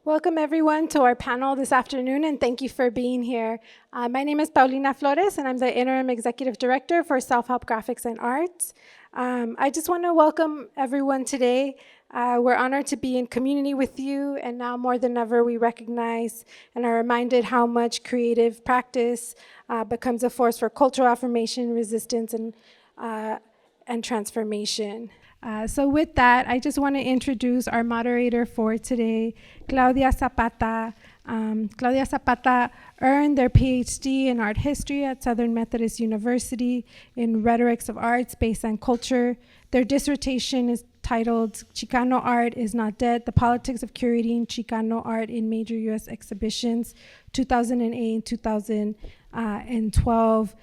Welcome everyone to our panel this afternoon, and thank you for being here. My name is Paulina Flores, and I'm the Interim Executive Director for Self-Help Graphics and Arts. I just want to welcome everyone today. We're honored to be in community with you, and now more than ever we recognize and are reminded how much creative practice becomes a force for cultural affirmation, resistance, and transformation. So with that, I just want to introduce our moderator for today, Claudia Zapata. Claudia Zapata earned their PhD in art history at Southern Methodist University in rhetorics of art, space, and culture. Their dissertation is titled Chicano Art is Not Dead, The Politics of Curating Chicano Art in Major U.S. Exhibitions, 2008 and 2012,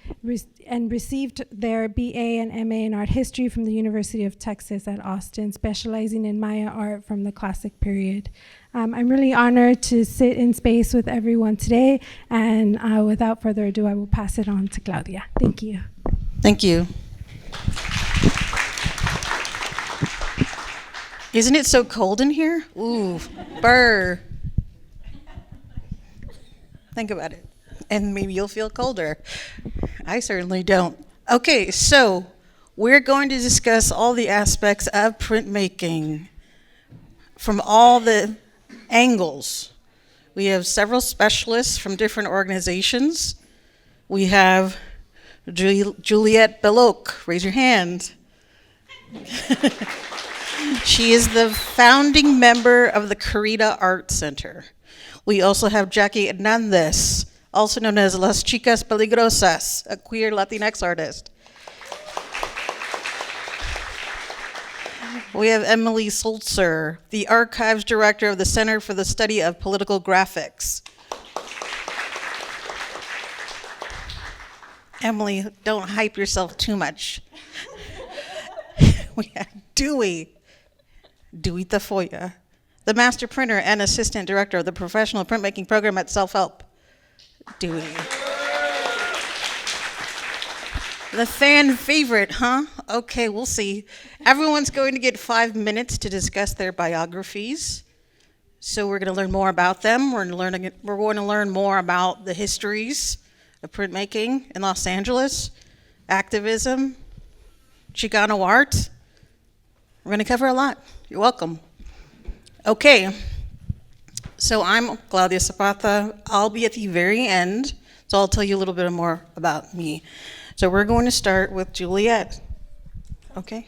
and received their BA and MA in art history from the University of Texas at Austin, specializing in Maya art from the classic period. I'm really honored to sit in space with everyone today, and without further ado, I will pass it on to Claudia. Thank you. Thank you. Isn't it so cold in here? Ooh, burr. Think about it, and maybe you'll feel colder. I certainly don't. Okay, so we're going to discuss all the aspects of printmaking from all the angles. We have several specialists from different organizations. We have Juliette Bellocq. Raise your hand. She is the founding member of the Corita Art Center. We also have Jackie Hernandez, also known as Las Chicas Peligrosas, a queer Latinx artist. We have Emily Sulzer, the archives director of the Center for the Study of Political Graphics. Emily, don't hype yourself too much. We have Dewey Tafoya, the Master Printer and Assistant Director of the Professional Printmaking Program at Self-Help. Dewey. The fan favorite, huh? Okay, we'll see. Everyone's going to get 5 minutes to discuss their biographies. So we're going to learn more about them. We're going to learn more about the histories of printmaking in Los Angeles, activism, Chicano art. We're going to cover a lot. You're welcome. Okay, so I'm Claudia Zapata. I'll be at the very end, so I'll tell you a little bit more about me. So we're going to start with Juliette. Okay.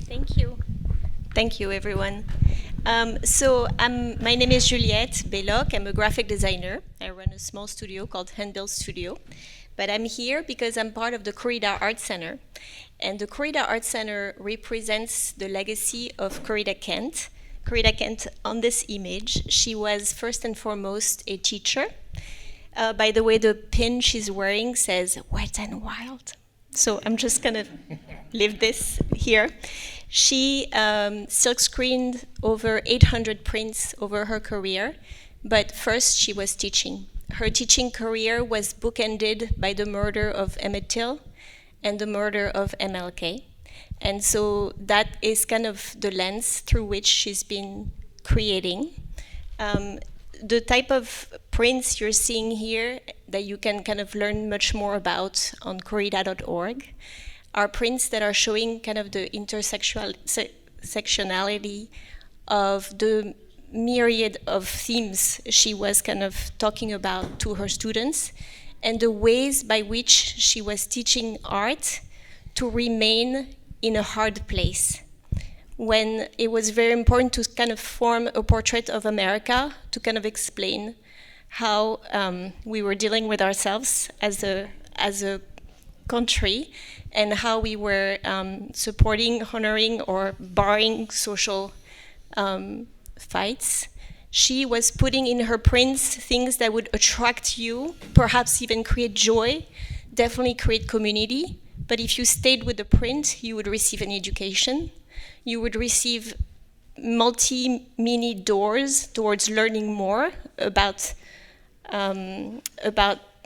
Thank you. Thank you, everyone. My name is Juliette Bellocq. I'm a graphic designer. I run a small studio called Handbill Studio. But I'm here because I'm part of the Corita Art Center. And the Corita Art Center represents the legacy of Corita Kent. Corita Kent, on this image, she was first and foremost a teacher. By the way, the pin she's wearing says, "Wet and Wild." So I'm just gonna leave this here. She silk-screened over 800 prints over her career, but first she was teaching. Her teaching career was bookended by the murder of Emmett Till and the murder of MLK. And so that is kind of the lens through which she's been creating. The type of prints you're seeing here that you can kind of learn much more about on corita.org are prints that are showing kind of the intersectionality of the myriad of themes she was kind of talking about to her students, and the ways by which she was teaching art to remain in a hard place. When it was very important to kind of form a portrait of America, to kind of explain how we were dealing with ourselves as a country, and how we were supporting, honoring, or barring social fights. She was putting in her prints things that would attract you, perhaps even create joy, definitely create community. But if you stayed with the print, you would receive an education. You would receive mini doors towards learning more about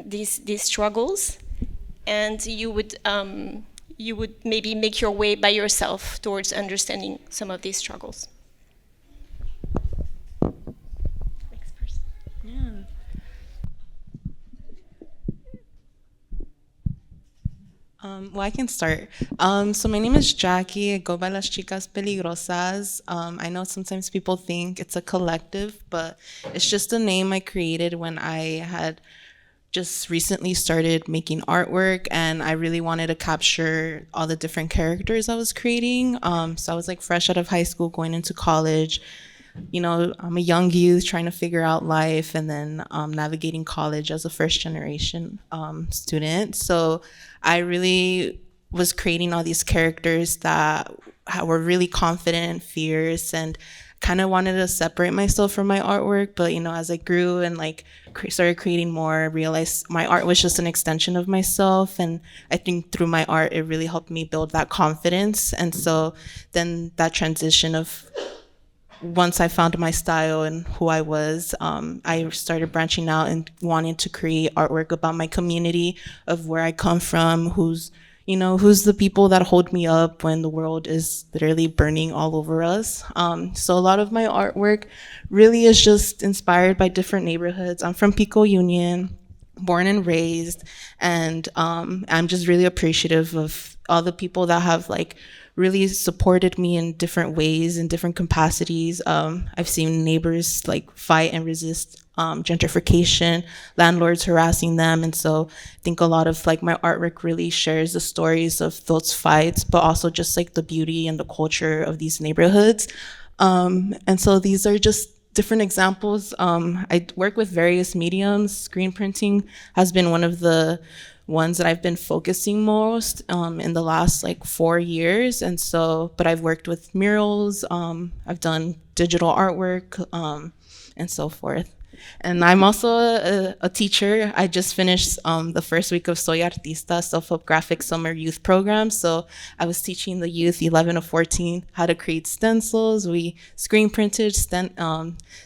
these struggles, and you would maybe make your way by yourself towards understanding some of these struggles. Well, I can start. So my name is Jackie. I go by las Chicas Peligrosas. I know sometimes people think it's a collective, but it's just a name I created when I had just recently started making artwork, and I really wanted to capture all the different characters I was creating. So I was like fresh out of high school, going into college. You know, I'm a young youth trying to figure out life, and then navigating college as a first generation student. So I really was creating all these characters that were really confident, fierce, and kind of wanted to separate myself from my artwork. But, you know, as I grew and like started creating more, I realized my art was just an extension of myself. And I think through my art, it really helped me build that confidence. And so then that transition of once I found my style and who I was, I started branching out and wanting to create artwork about my community, of where I come from, who's the people that hold me up when the world is literally burning all over us. So a lot of my artwork really is just inspired by different neighborhoods. I'm from Pico Union, born and raised, and I'm just really appreciative of all the people that have like really supported me in different ways, in different capacities. I've seen neighbors like fight and resist gentrification, landlords harassing them. And so I think a lot of like my artwork really shares the stories of those fights, but also just like the beauty and the culture of these neighborhoods. And so these are just different examples. I work with various mediums. Screen printing has been one of the ones that I've been focusing most in the last like 4 years. And so, but I've worked with murals, I've done digital artwork, and so forth. And I'm also a teacher. I just finished the first week of Soy Artista self-help graphic summer youth program. So I was teaching the youth 11 to 14 how to create stencils. We screen printed,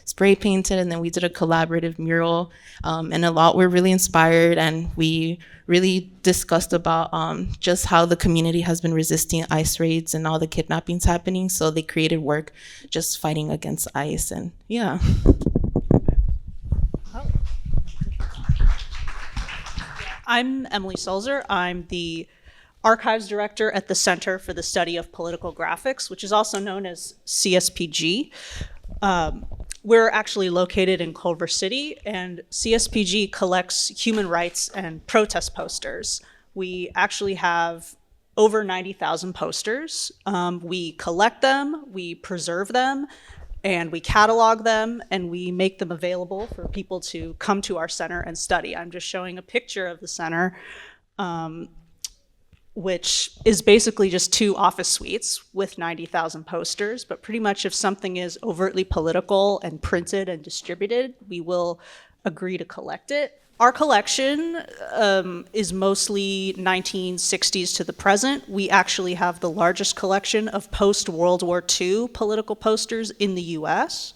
spray painted, and then we did a collaborative mural. And a lot were really inspired, and we really discussed about just how the community has been resisting ICE raids and all the kidnappings happening. So they created work just fighting against ICE, and yeah. I'm Emily Sulzer. I'm the Archives Director at the Center for the Study of Political Graphics, which is also known as CSPG. We're actually located in Culver City, and CSPG collects human rights and protest posters. We actually have over 90,000 posters. We collect them, we preserve them, and we catalog them, and we make them available for people to come to our center and study. I'm just showing a picture of the center, which is basically just 2 office suites with 90,000 posters. But pretty much if something is overtly political and printed and distributed, we will agree to collect it. Our collection is mostly 1960s to the present. We actually have the largest collection of post-World War II political posters in the US.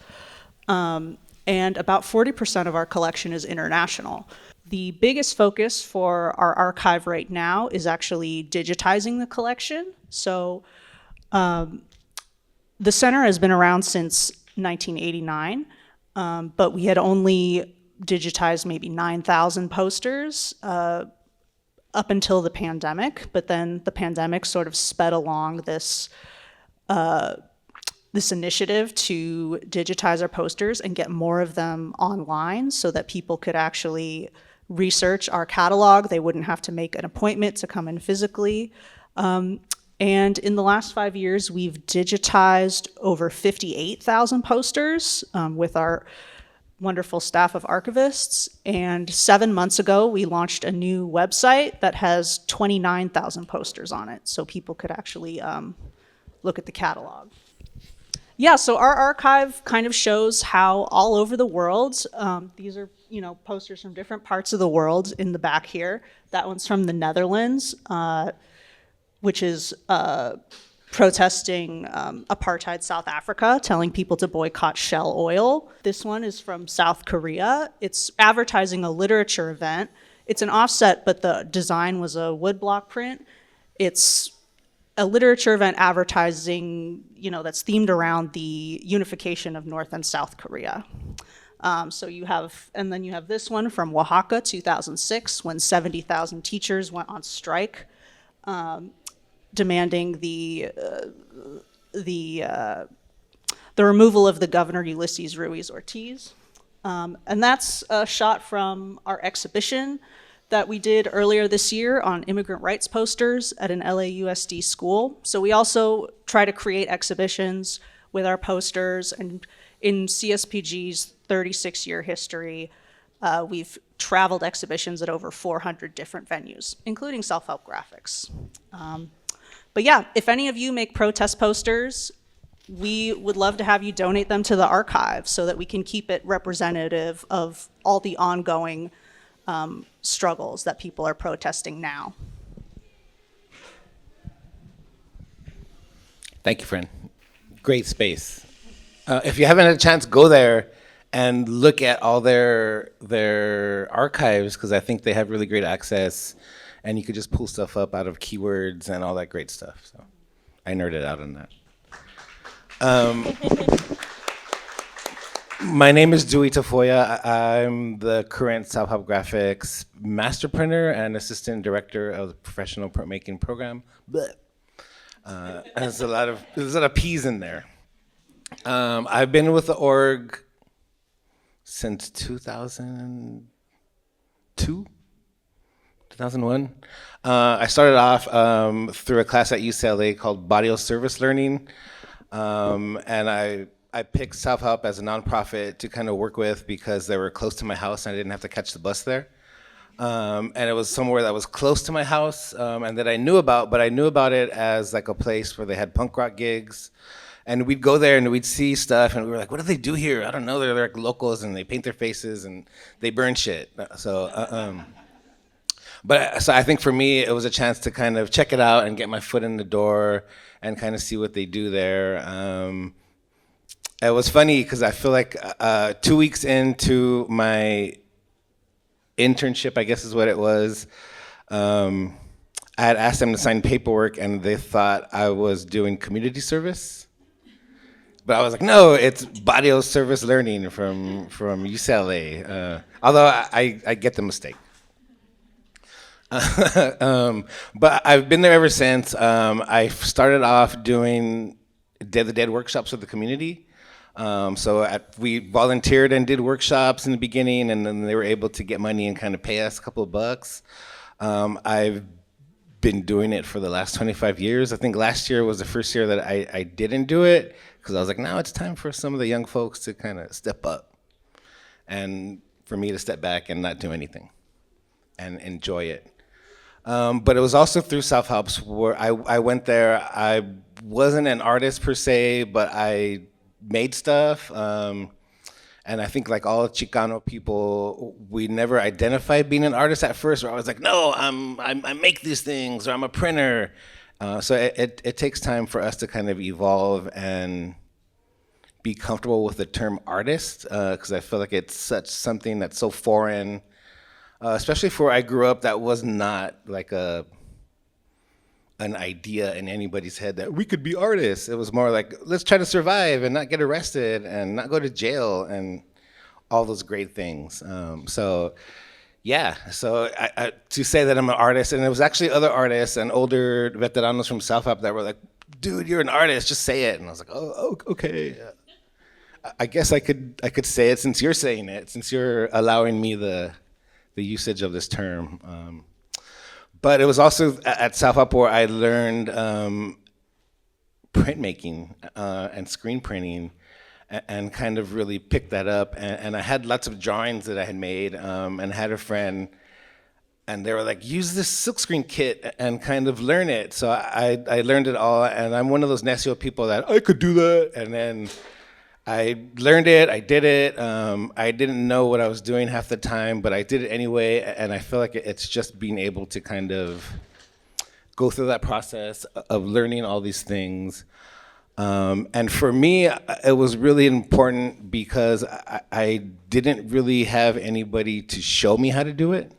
And about 40% of our collection is international. The biggest focus for our archive right now is actually digitizing the collection. So the center has been around since 1989, but we had only digitized maybe 9,000 posters up until the pandemic. But then the pandemic sort of sped along this initiative to digitize our posters and get more of them online so that people could actually research our catalog. They wouldn't have to make an appointment to come in physically. And in the last 5 years, we've digitized over 58,000 posters with our wonderful staff of archivists. And 7 months ago, we launched a new website that has 29,000 posters on it, so people could actually look at the catalog. Yeah, so our archive kind of shows how all over the world, these are posters from different parts of the world in the back here. That one's from the Netherlands, which is protesting apartheid South Africa, telling people to boycott Shell oil. This one is from South Korea. It's advertising a literature event. It's an offset, but the design was a woodblock print. It's a literature event advertising, that's themed around the unification of North and South Korea. So you have this one from Oaxaca, 2006, when 70,000 teachers went on strike. demanding the removal of the governor Ulysses Ruiz Ortiz. And that's a shot from our exhibition that we did earlier this year on immigrant rights posters at an LAUSD school. So we also try to create exhibitions with our posters, and in CSPG's 36-year history, we've traveled exhibitions at over 400 different venues, including self-help graphics. But yeah, if any of you make protest posters, we would love to have you donate them to the archive so that we can keep it representative of all the ongoing struggles that people are protesting now. Thank you, friend. Great space. If you haven't had a chance, go there and look at all their archives, because I think they have really great access, and you could just pull stuff up out of keywords and all that great stuff. So I nerded out on that. My name is Dewey Tafoya. I'm the current Self-Help Graphics Master Printer and Assistant Director of the Professional Printmaking Program. There's a lot of P's in there. I've been with the org since 2002, 2001. I started off through a class at UCLA called Audio Service Learning, and I picked Self-Help as a nonprofit to kind of work with because they were close to my house and I didn't have to catch the bus there. And it was somewhere that was close to my house and that I knew about, but I knew about it as like a place where they had punk rock gigs. And we'd go there and we'd see stuff and we were like, what do they do here? I don't know, they're like locals and they paint their faces and they burn shit. So I think for me, it was a chance to kind of check it out and get my foot in the door and kind of see what they do there. It was funny because I feel like 2 weeks into my internship, I guess is what it was, I had asked them to sign paperwork and they thought I was doing community service. But I was like, no, it's Audio Service Learning from UCLA. Although I get the mistake. But I've been there ever since. I started off doing Day of the Dead workshops with the community. We volunteered and did workshops in the beginning, and then they were able to get money and kind of pay us a couple of bucks. I've been doing it for the last 25 years. I think last year was the first year that I didn't do it, because I was like, now it's time for some of the young folks to kind of step up and for me to step back and not do anything and enjoy it. But it was also through Self-Helps where I went there. I wasn't an artist per se, but I made stuff. And I think like all Chicano people, we never identified being an artist at first. We're always like, no, I make these things, or I'm a printer. So it takes time for us to kind of evolve and be comfortable with the term artist, because I feel like it's something that's so foreign, especially for where I grew up. That was not like an idea in anybody's head that we could be artists. It was more like, let's try to survive and not get arrested and not go to jail and all those great things. So to say that I'm an artist, and it was actually other artists and older veteranos from Self-Help that were like, dude, you're an artist, just say it. And I was like, oh, okay. I guess I could say it since you're saying it, since you're allowing me the usage of this term. But it was also at Self-Help where I learned printmaking and screen printing, and kind of really picked that up. And I had lots of drawings that I had made, and had a friend, and they were like, use this silkscreen kit and kind of learn it. So I learned it all, and I'm one of those necio people that I could do that. And then I learned it, I did it. I didn't know what I was doing half the time, but I did it anyway. And I feel like it's just being able to kind of go through that process of learning all these things. And for me, it was really important because I didn't really have anybody to show me how to do it.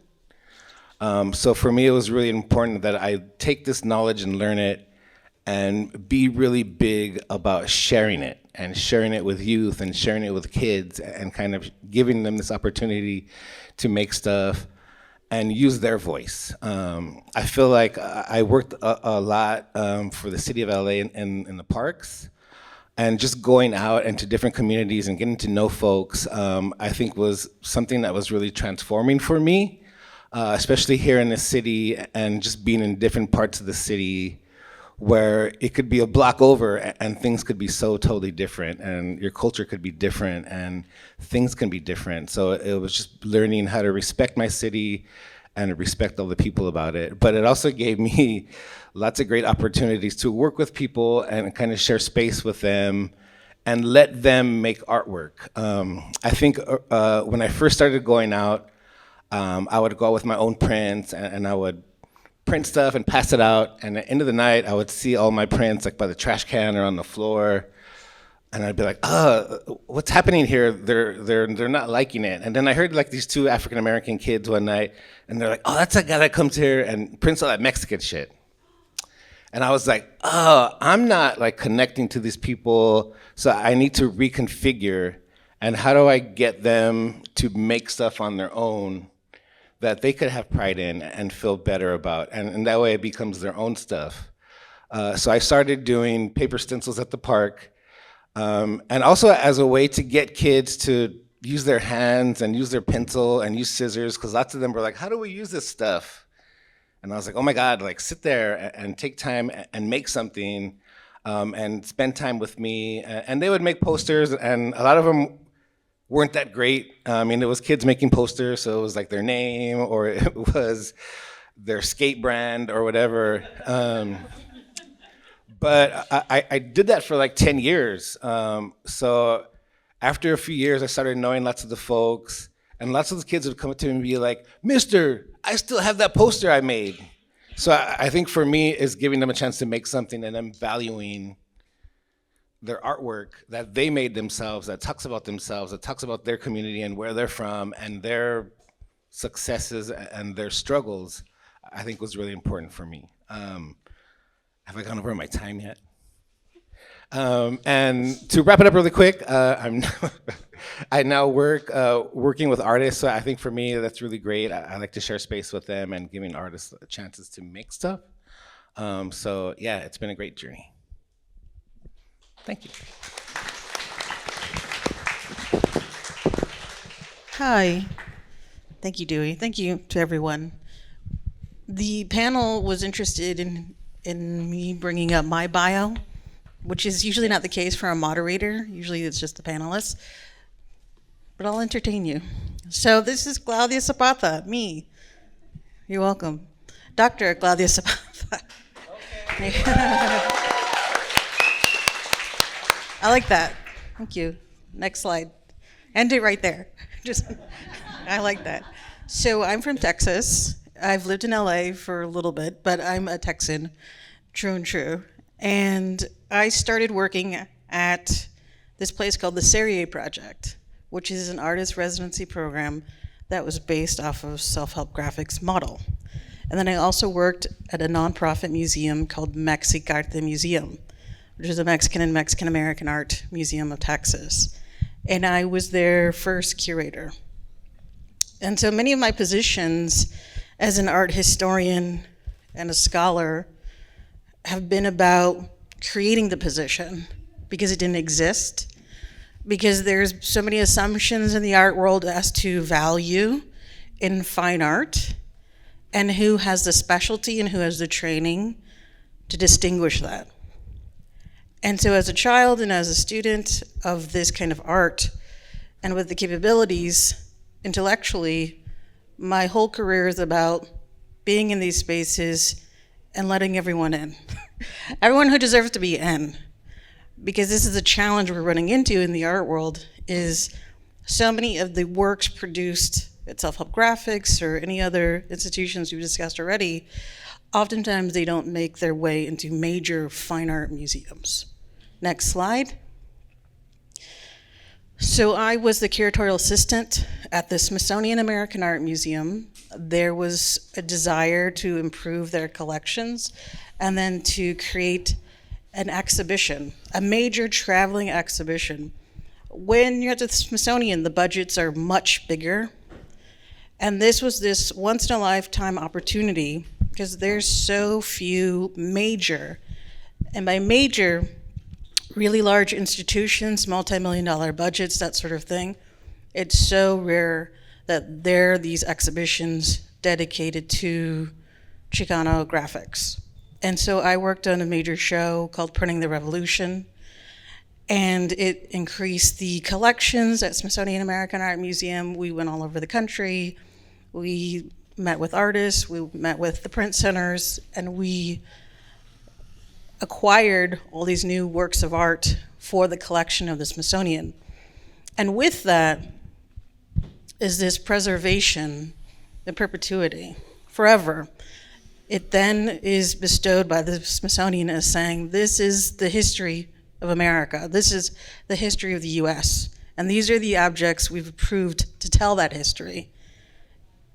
So for me, it was really important that I take this knowledge and learn it and be really big about sharing it, and sharing it with youth and sharing it with kids, and kind of giving them this opportunity to make stuff and use their voice. I feel like I worked a lot for the city of LA in the parks, and just going out into different communities and getting to know folks, I think was something that was really transforming for me, especially here in the city and just being in different parts of the city where it could be a block over and things could be so totally different and your culture could be different and things can be different. So it was just learning how to respect my city and respect all the people about it. But it also gave me lots of great opportunities to work with people and kind of share space with them and let them make artwork. I think when I first started going out, I would go out with my own prints and I would print stuff and pass it out, and at the end of the night I would see all my prints like by the trash can or on the floor, and I'd be like, what's happening here? They're not liking it. And then I heard like these two African American kids one night, and they're like, oh, that's a guy that comes here and prints all that Mexican shit. And I was like, I'm not like connecting to these people, so I need to reconfigure, and how do I get them to make stuff on their own that they could have pride in and feel better about, and that way it becomes their own stuff. So I started doing paper stencils at the park, and also as a way to get kids to use their hands and use their pencil and use scissors, because lots of them were like, how do we use this stuff? And I was like, oh my God, like sit there and take time and make something, and spend time with me. And they would make posters, and a lot of them weren't that great. I mean, it was kids making posters, so it was like their name or it was their skate brand or whatever. But I did that for like 10 years. So after a few years, I started knowing lots of the folks, and lots of the kids would come up to me and be like, Mister, I still have that poster I made. So I think for me is giving them a chance to make something and them valuing their artwork that they made themselves, that talks about themselves, that talks about their community and where they're from and their successes and their struggles, I think was really important for me. Have I gone over my time yet? And to wrap it up really quick, I now working with artists, so I think for me that's really great. I like to share space with them and giving artists chances to make stuff. So yeah, it's been a great journey. Thank you. Hi. Thank you, Dewey. Thank you to everyone. The panel was interested in me bringing up my bio, which is usually not the case for a moderator. Usually it's just the panelists. But I'll entertain you. So this is Claudia Zapata, me. You're welcome. Dr. Claudia Zapata. Okay. I like that. Thank you. Next slide. End it right there. I like that. So I'm from Texas. I've lived in LA for a little bit, but I'm a Texan, true and true. And I started working at this place called the Serrier Project, which is an artist residency program that was based off of self-help graphics model. And then I also worked at a nonprofit museum called Mexicarte Museum, which is a Mexican and Mexican-American art museum of Texas. And I was their first curator. And so many of my positions as an art historian and a scholar have been about creating the position because it didn't exist, because there's so many assumptions in the art world as to value in fine art and who has the specialty and who has the training to distinguish that. And so as a child and as a student of this kind of art, and with the capabilities intellectually, my whole career is about being in these spaces and letting everyone in. Everyone who deserves to be in. Because this is a challenge we're running into in the art world, is so many of the works produced at Self-Help Graphics or any other institutions we've discussed already, oftentimes they don't make their way into major fine art museums. Next slide. So I was the curatorial assistant at the Smithsonian American Art Museum. There was a desire to improve their collections and then to create an exhibition, a major traveling exhibition. When you're at the Smithsonian, the budgets are much bigger. And this was this once-in-a-lifetime opportunity because there's so few major, and by major, really large institutions, multi-million-dollar budgets, that sort of thing. It's so rare that there are these exhibitions dedicated to Chicano graphics. And so I worked on a major show called Printing the Revolution, and it increased the collections at Smithsonian American Art Museum. We went all over the country. We met with artists, we met with the print centers, and we acquired all these new works of art for the collection of the Smithsonian. And with that is this preservation, the perpetuity, forever. It then is bestowed by the Smithsonian as saying, this is the history of America. This is the history of the US. And these are the objects we've approved to tell that history.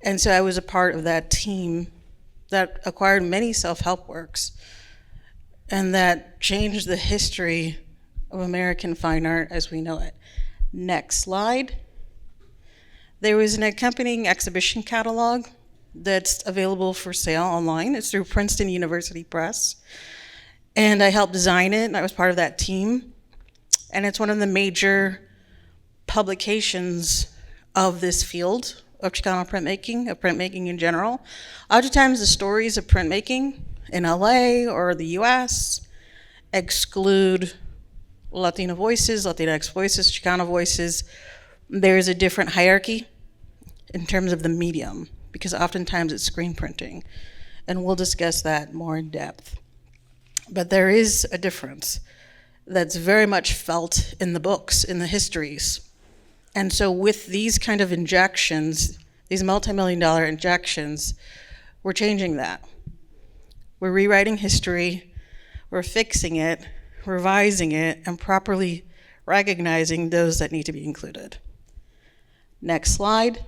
And so I was a part of that team that acquired many self-help works and that changed the history of American fine art as we know it. Next slide. There was an accompanying exhibition catalog that's available for sale online. It's through Princeton University Press. And I helped design it, and I was part of that team. And it's one of the major publications of this field of Chicano printmaking, of printmaking in general. Oftentimes the stories of printmaking in LA or the US exclude Latino voices, Latinx voices, Chicano voices. There's a different hierarchy in terms of the medium, because oftentimes it's screen printing. And we'll discuss that more in depth. But there is a difference that's very much felt in the books, in the histories. And so with these kind of injections, these multi-million-dollar injections, we're changing that. We're rewriting history, we're fixing it, revising it, and properly recognizing those that need to be included. Next slide.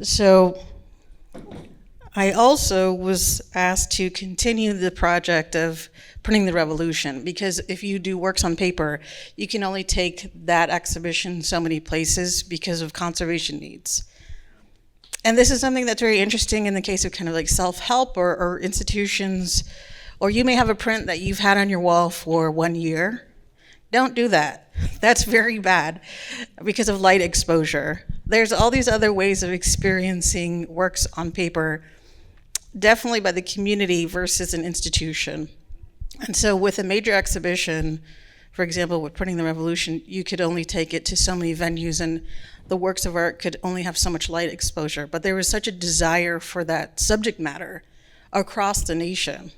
So I also was asked to continue the project of Printing the Revolution, because if you do works on paper, you can only take that exhibition so many places because of conservation needs. And this is something that's very interesting in the case of kind of like self-help or institutions, or you may have a print that you've had on your wall for 1 year. Don't do that. That's very bad because of light exposure. There's all these other ways of experiencing works on paper, definitely by the community versus an institution. And so with a major exhibition, for example, with Printing the Revolution, you could only take it to so many venues and the works of art could only have so much light exposure. But there was such a desire for that subject matter across the nation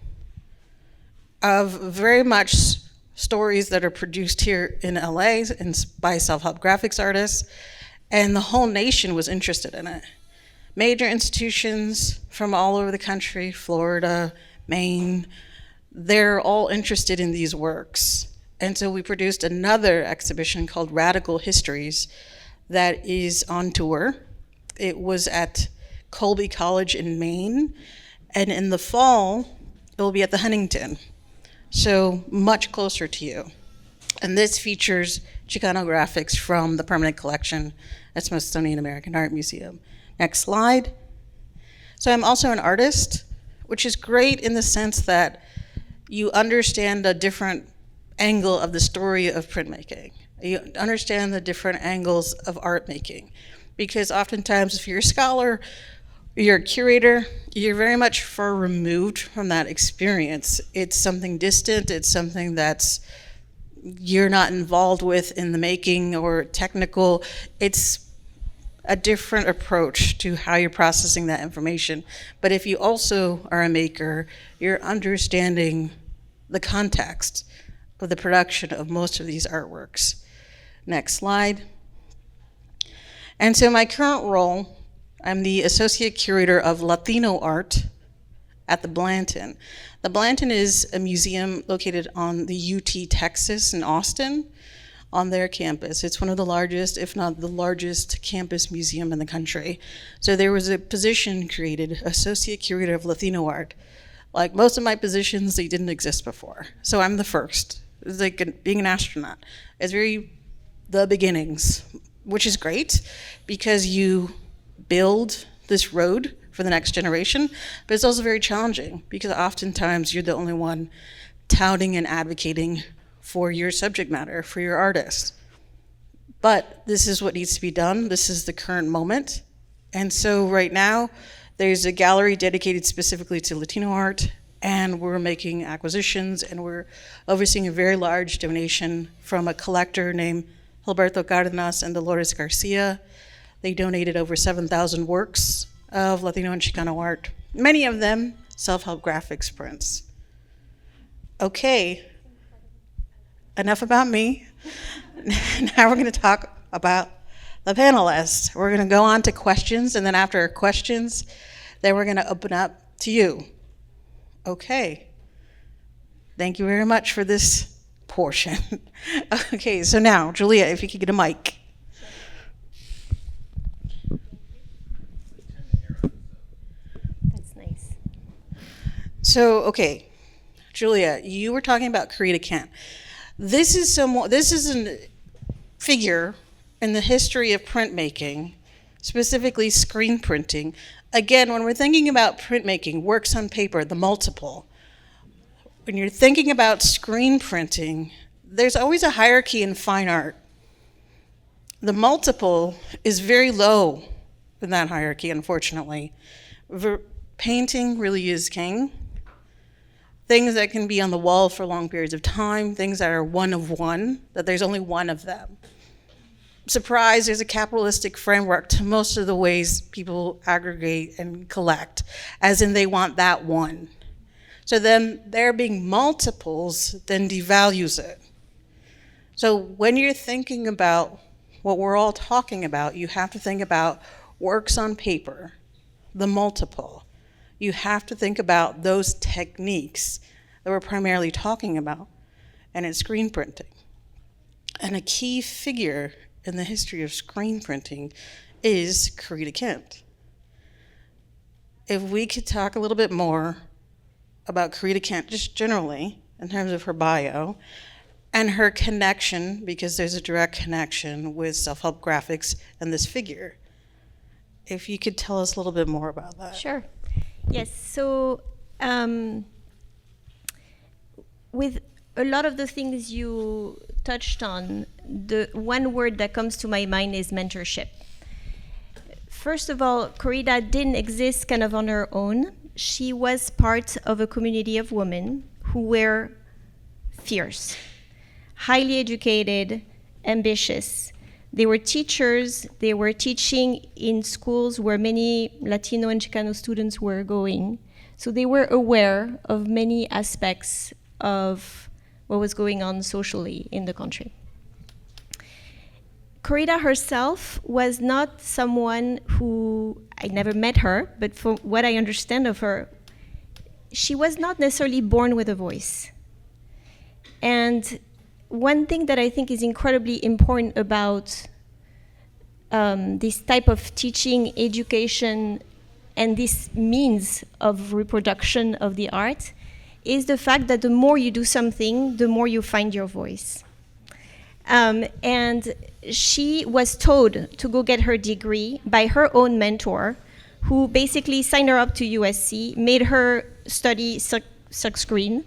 of very much stories that are produced here in LA and by self-help graphics artists, and the whole nation was interested in it. Major institutions from all over the country, Florida, Maine, they're all interested in these works. And so we produced another exhibition called Radical Histories that is on tour. It was at Colby College in Maine, and in the fall, it will be at the Huntington, so much closer to you. And this features Chicano graphics from the permanent collection at Smithsonian American Art Museum. Next slide. So I'm also an artist, which is great in the sense that you understand a different angle of the story of printmaking. You understand the different angles of art making. Because oftentimes if you're a scholar, you're a curator, you're very much far removed from that experience. It's something distant, it's something that's you're not involved with in the making or technical. It's a different approach to how you're processing that information. But if you also are a maker, you're understanding the context of the production of most of these artworks. Next slide. And so my current role, I'm the Associate Curator of Latino Art at the Blanton. The Blanton is a museum located on the UT Texas in Austin on their campus. It's one of the largest, if not the largest, campus museum in the country. So there was a position created, Associate Curator of Latino Art. Like most of my positions, they didn't exist before. So I'm the first. It's like being an astronaut. It's very the beginnings. which is great because you build this road for the next generation, but it's also very challenging because oftentimes you're the only one touting and advocating for your subject matter, for your artist. But this is what needs to be done. This is the current moment. And so right now, there's a gallery dedicated specifically to Latino art, and we're making acquisitions, and we're overseeing a very large donation from a collector named Gilberto Cárdenas and Dolores Garcia. They donated over 7,000 works of Latino and Chicano art, many of them self-help graphics prints. Okay, enough about me. Now we're going to talk about the panelists. We're going to go on to questions, and then after questions, then we're going to open up to you. Okay. Thank you very much for this portion. Okay, so now, Juliette, if you could get a mic. That's nice. So, okay, Juliette, you were talking about Corita Kent. This is a figure in the history of printmaking, specifically screen printing. Again, when we're thinking about printmaking, works on paper, the multiple, when you're thinking about screen printing, there's always a hierarchy in fine art. The multiple is very low in that hierarchy, unfortunately. Painting really is king. Things that can be on the wall for long periods of time, things that are one of one, that there's only one of them. Surprise, there's a capitalistic framework to most of the ways people aggregate and collect, as in they want that one. So then there being multiples then devalues it. So when you're thinking about what we're all talking about, you have to think about works on paper, the multiple. You have to think about those techniques that we're primarily talking about, and it's screen printing. And a key figure in the history of screen printing is Corita Kent. If we could talk a little bit more about Corita Kent, just generally, in terms of her bio, and her connection, because there's a direct connection with self-help graphics and this figure. If you could tell us a little bit more about that. Sure. Yes, so with a lot of the things you touched on, the one word that comes to my mind is mentorship. First of all, Corita didn't exist kind of on her own. She was part of a community of women who were fierce, highly educated, ambitious. They were teachers, they were teaching in schools where many Latino and Chicano students were going. So they were aware of many aspects of what was going on socially in the country. Corita herself was not someone who, I never met her, but from what I understand of her, she was not necessarily born with a voice. And one thing that I think is incredibly important about this type of teaching, education, and this means of reproduction of the art is the fact that the more you do something, the more you find your voice. And she was told to go get her degree by her own mentor, who basically signed her up to USC, made her study silkscreen,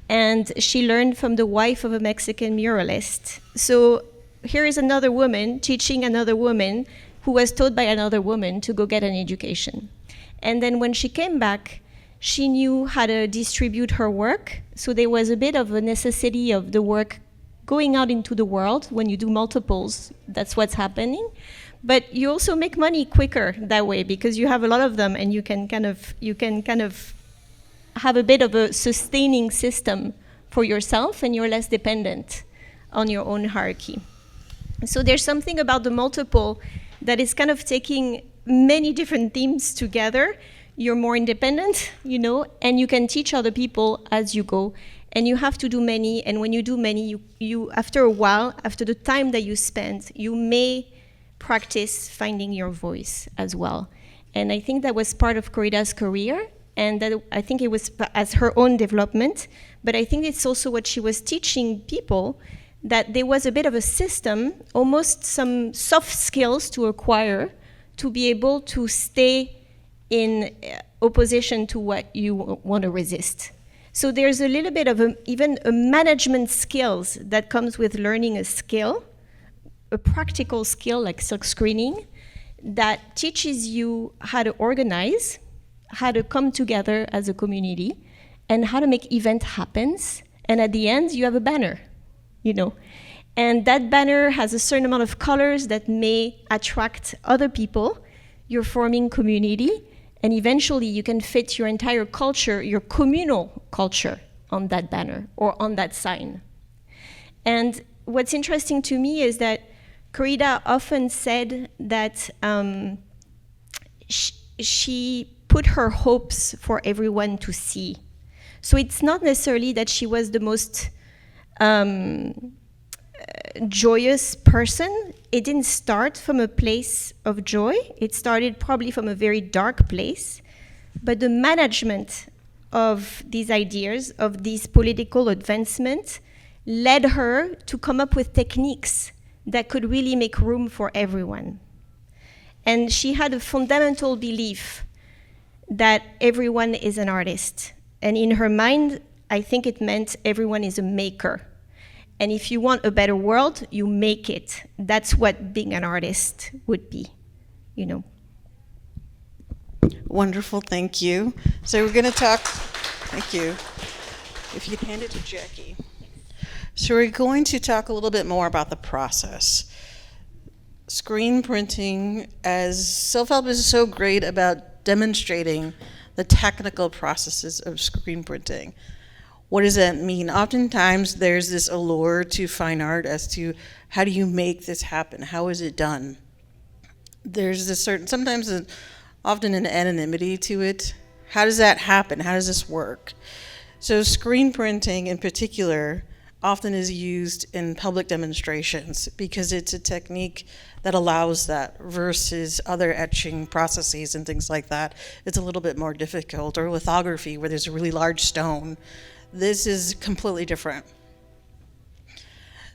and she learned from the wife of a Mexican muralist. So here is another woman teaching another woman who was told by another woman to go get an education. And then when she came back, she knew how to distribute her work. So there was a bit of a necessity of the work going out into the world. When you do multiples, that's what's happening. But you also make money quicker that way because you have a lot of them, and you can kind of have a bit of a sustaining system for yourself, and you're less dependent on your own hierarchy. So there's something about the multiple that is kind of taking many different themes together. You're more independent, and you can teach other people as you go. And you have to do many, and when you do many, you after a while, after the time that you spend, you may practice finding your voice as well. And I think that was part of Corita's career, and that I think it was as her own development, but I think it's also what she was teaching people, that there was a bit of a system, almost some soft skills to acquire to be able to stay in opposition to what you want to resist. So there's a little bit of even a management skills that comes with learning a skill, a practical skill like silk screening, that teaches you how to organize, how to come together as a community, and how to make event happens. And at the end, you have a banner, And that banner has a certain amount of colors that may attract other people. You're forming community, and eventually you can fit your entire culture, your communal culture, on that banner or on that sign. And what's interesting to me is that Corita often said that she put her hopes for everyone to see. So it's not necessarily that she was the most joyous person. It didn't start from a place of joy. It started probably from a very dark place. But the management of these ideas, of these political advancements, led her to come up with techniques that could really make room for everyone. And she had a fundamental belief that everyone is an artist. And in her mind, I think it meant everyone is a maker. And if you want a better world, you make it. That's what being an artist would be, Wonderful, thank you. So we're going to talk, thank you. If you could hand it to Jackie. So we're going to talk a little bit more about the process. Screen printing, as self-help is so great about demonstrating the technical processes of screen printing. What does that mean? Oftentimes there's this allure to fine art as to how do you make this happen? How is it done? There's this certain, sometimes often an anonymity to it. How does that happen? How does this work? So screen printing in particular often is used in public demonstrations because it's a technique that allows that versus other etching processes and things like that. It's a little bit more difficult. Or lithography where there's a really large stone. This is completely different.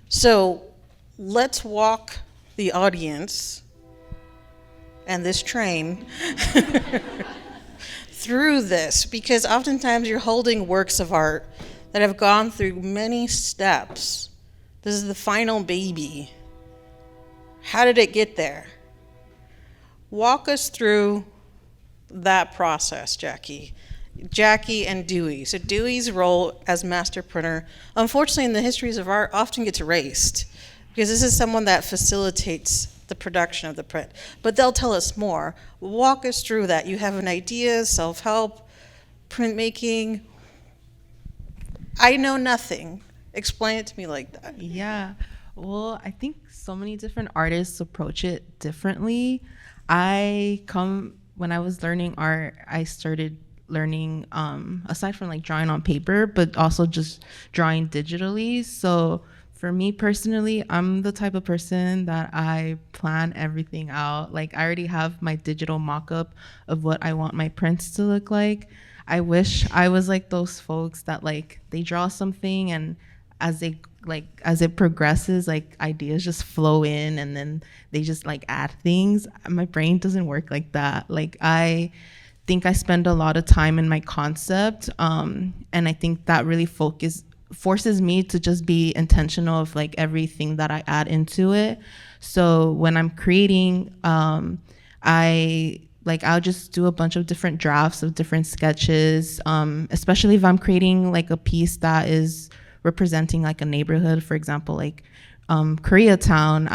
So let's walk the audience and this train through this, because oftentimes you're holding works of art that have gone through many steps. This is the final baby. How did it get there? Walk us through that process, Jackie. Jackie and Dewey. So Dewey's role as master printer, unfortunately in the histories of art, often gets erased because this is someone that facilitates the production of the print. But they'll tell us more. Walk us through that. You have an idea, self-help, printmaking. I know nothing. Explain it to me like that. Yeah. Well, I think so many different artists approach it differently. When I was learning art, I started learning, aside from like drawing on paper, but also just drawing digitally. So for me personally, I'm the type of person that I plan everything out. Like I already have my digital mock-up of what I want my prints to look like. I wish I was like those folks that like they draw something and as it progresses, like ideas just flow in and then they just like add things. My brain doesn't work like that. Like I think I spend a lot of time in my concept, and I think that really forces me to just be intentional of like everything that I add into it. So when I'm creating, I'll just do a bunch of different drafts of different sketches, especially if I'm creating like a piece that is representing like a neighborhood, for example, like Koreatown.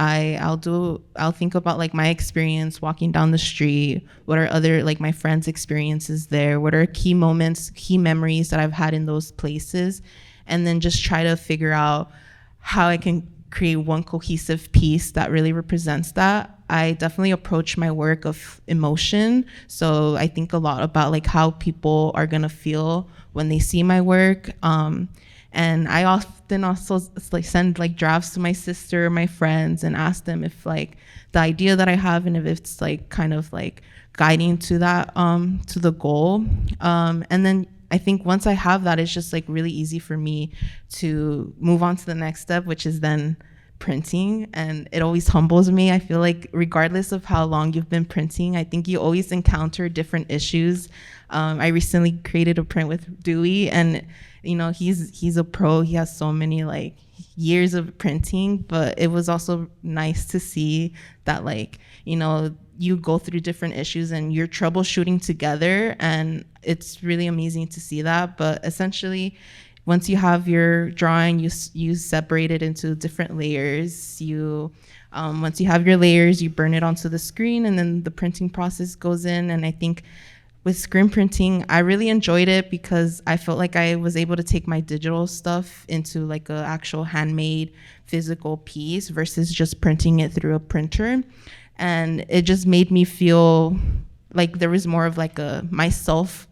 I'll think about like my experience walking down the street. What are other like my friends' experiences there? What are key moments, key memories that I've had in those places? And then just try to figure out how I can create one cohesive piece that really represents that. I definitely approach my work of emotion. So I think a lot about like how people are gonna feel when they see my work. And I often also like send like drafts to my sister, my friends, and ask them if like the idea that I have and if it's like kind of like guiding to that, to the goal. And then I think once I have that, it's just like really easy for me to move on to the next step, which is then printing. And it always humbles me. I feel like regardless of how long you've been printing, I think you always encounter different issues. I recently created a print with Dewey, and he's a pro. He has so many like years of printing, but it was also nice to see that you go through different issues and you're troubleshooting together, and it's really amazing to see that. But essentially, once you have your drawing, you separate it into different layers. Once you have your layers, you burn it onto the screen, and then the printing process goes in. And I think with screen printing, I really enjoyed it because I felt like I was able to take my digital stuff into like an actual handmade physical piece versus just printing it through a printer. And it just made me feel like there was more of like myself,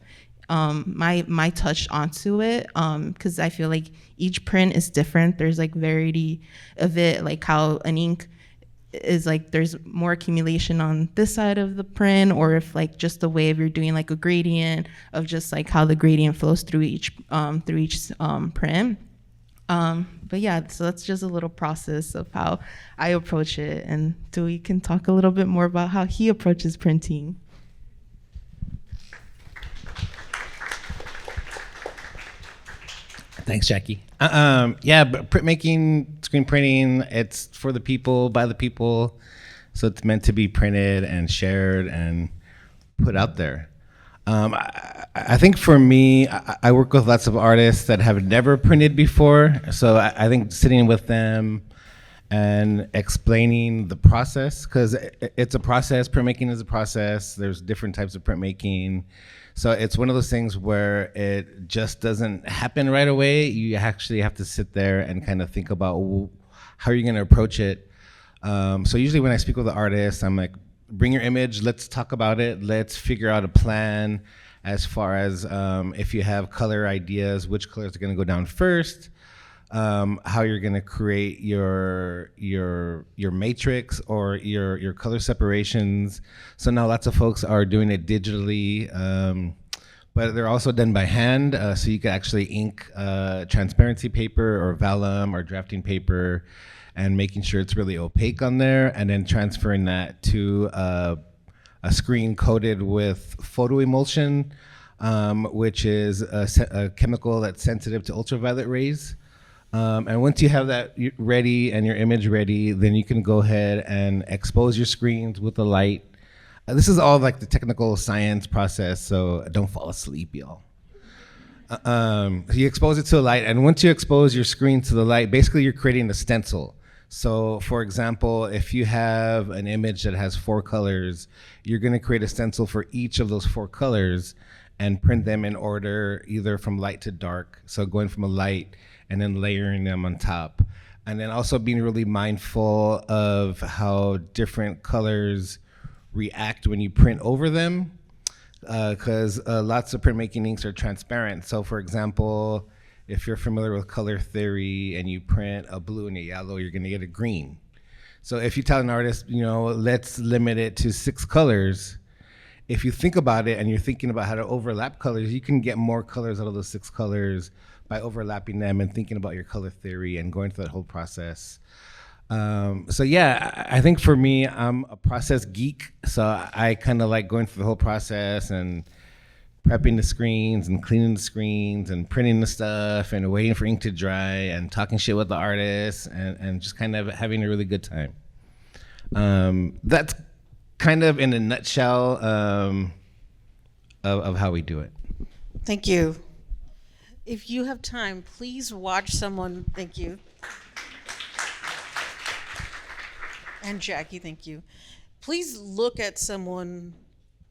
my touch onto it, because I feel like each print is different. There's like variety of it, like how an ink is like there's more accumulation on this side of the print, or if like just the way of you're doing like a gradient of just like how the gradient flows through each print. But yeah, so that's just a little process of how I approach it, and Dewey can talk a little bit more about how he approaches printing. Thanks, Jackie. Yeah, but printmaking, screen printing, it's for the people, by the people. So it's meant to be printed and shared and put out there. I think for me, I work with lots of artists that have never printed before. So I think sitting with them and explaining the process, because it's a process, printmaking is a process. There's different types of printmaking. So it's one of those things where it just doesn't happen right away. You actually have to sit there and kind of think about how you're going to approach it. So usually when I speak with the artist, I'm like, bring your image, let's talk about it. Let's figure out a plan as far as if you have color ideas, which colors are going to go down first, how you're going to create your matrix or your color separations. So now lots of folks are doing it digitally, but they're also done by hand. So you can actually ink transparency paper or vellum or drafting paper and making sure it's really opaque on there, and then transferring that to a screen coated with photo emulsion, which is a chemical that's sensitive to ultraviolet rays. And once you have that ready and your image ready, then you can go ahead and expose your screens with the light. This is all like the technical science process, so don't fall asleep, y'all. You expose it to the light, and once you expose your screen to the light, basically you're creating a stencil. So for example, if you have an image that has 4 colors, you're gonna create a stencil for each of those 4 colors and print them in order, either from light to dark. So going from a light and then layering them on top. And then also being really mindful of how different colors react when you print over them, because lots of printmaking inks are transparent. So for example, if you're familiar with color theory and you print a blue and a yellow, you're gonna get a green. So if you tell an artist, let's limit it to 6 colors, if you think about it and you're thinking about how to overlap colors, you can get more colors out of those 6 colors by overlapping them and thinking about your color theory and going through that whole process. So yeah, I think for me, I'm a process geek. So I kind of like going through the whole process and prepping the screens and cleaning the screens and printing the stuff and waiting for ink to dry and talking shit with the artists and just kind of having a really good time. That's kind of in a nutshell of how we do it. Thank you. If you have time, please watch someone, thank you. And Jackie, thank you. Please look at someone